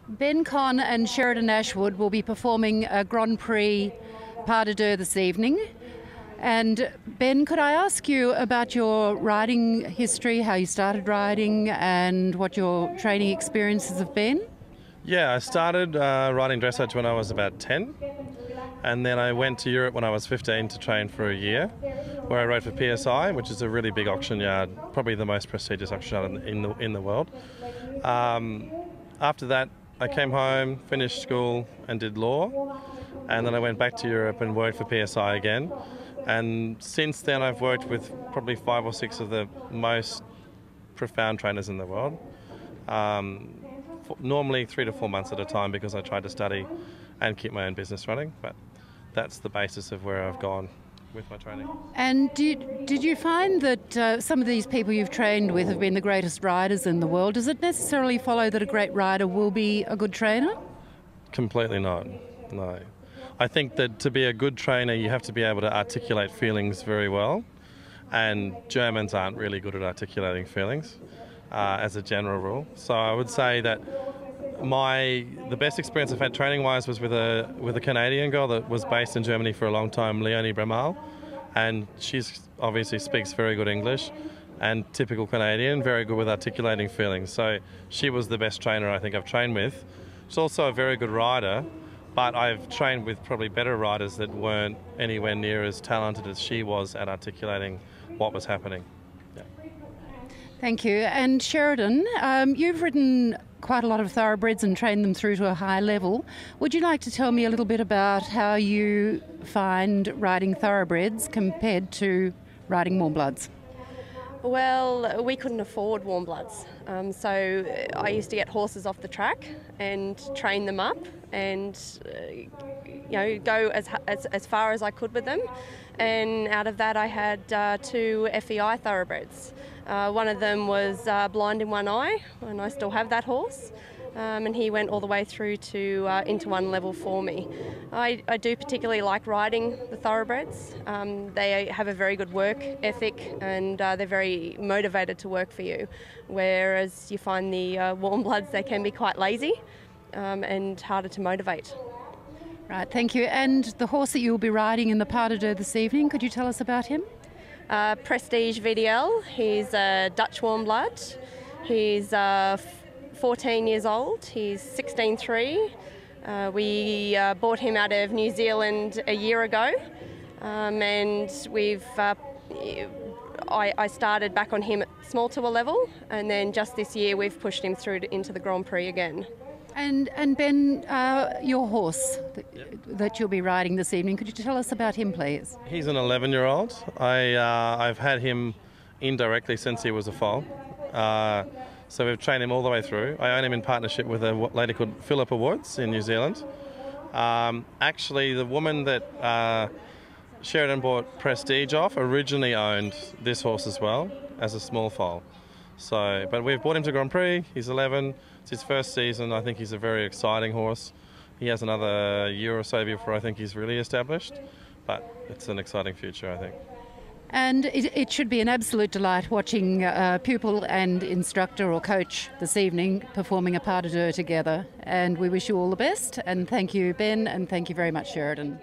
Ben Conn and Sheridyn Ashwood will be performing a Grand Prix pas de deux this evening. And Ben, could I ask you about your riding history, how you started riding and what your training experiences have been? Yeah, I started riding dressage when I was about 10, and then I went to Europe when I was 15 to train for a year, where I rode for PSI, which is a really big auction yard, probably the most prestigious auction yard in the world. After that, I came home, finished school and did law, and then I went back to Europe and worked for PSI again. And since then I've worked with probably 5 or 6 of the most profound trainers in the world. Normally 3 to 4 months at a time, because I tried to study and keep my own business running, but that's the basis of where I've gone with my training. And did you find that some of these people you've trained with have been the greatest riders in the world? Does it necessarily follow that a great rider will be a good trainer? Completely not, no. I think that to be a good trainer you have to be able to articulate feelings very well, and Germans aren't really good at articulating feelings as a general rule. So I would say that the best experience I've had training wise was with a Canadian girl that was based in Germany for a long time, Leonie Bremal, and she's obviously speaks very good English and typical Canadian, very good with articulating feelings. So she was the best trainer I think I've trained with. She's also a very good rider, but I've trained with probably better riders that weren't anywhere near as talented as she was at articulating what was happening. Yeah. Thank you. And Sheridyn, you've ridden quite a lot of thoroughbreds and trained them through to a high level. Would you like to tell me a little bit about how you find riding thoroughbreds compared to riding warm bloods? Well, we couldn't afford warm bloods, so I used to get horses off the track and train them up, and go as far as I could with them. And out of that, I had 2 FEI thoroughbreds. One of them was blind in one eye, and I still have that horse. And he went all the way through to into 1 level for me. I do particularly like riding the thoroughbreds. They have a very good work ethic, and they're very motivated to work for you. Whereas you find the warm bloods, they can be quite lazy and harder to motivate. Right, thank you. And the horse that you'll be riding in the pas de deux this evening, could you tell us about him? Prestige VDL. He's a Dutch warm blood. He's 14 years old. He's 16.3. We bought him out of New Zealand a year ago, and I started back on him at small tour level, and then just this year we've pushed him through into the Grand Prix again. And Ben, your horse that you'll be riding this evening, could you tell us about him, please? He's an 11-year-old. I've had him indirectly since he was a foal. So we've trained him all the way through. I own him in partnership with a lady called Philippa Woods in New Zealand. Actually, the woman that Sheridyn bought Prestige off originally owned this horse as well as a small foal. But we've brought him to Grand Prix. He's 11. It's his first season. I think he's a very exciting horse. He has another year or so before I think he's really established. But it's an exciting future, I think. And it should be an absolute delight watching pupil and instructor or coach this evening performing a pas de deux together. And we wish you all the best. And thank you, Ben, and thank you very much, Sheridyn.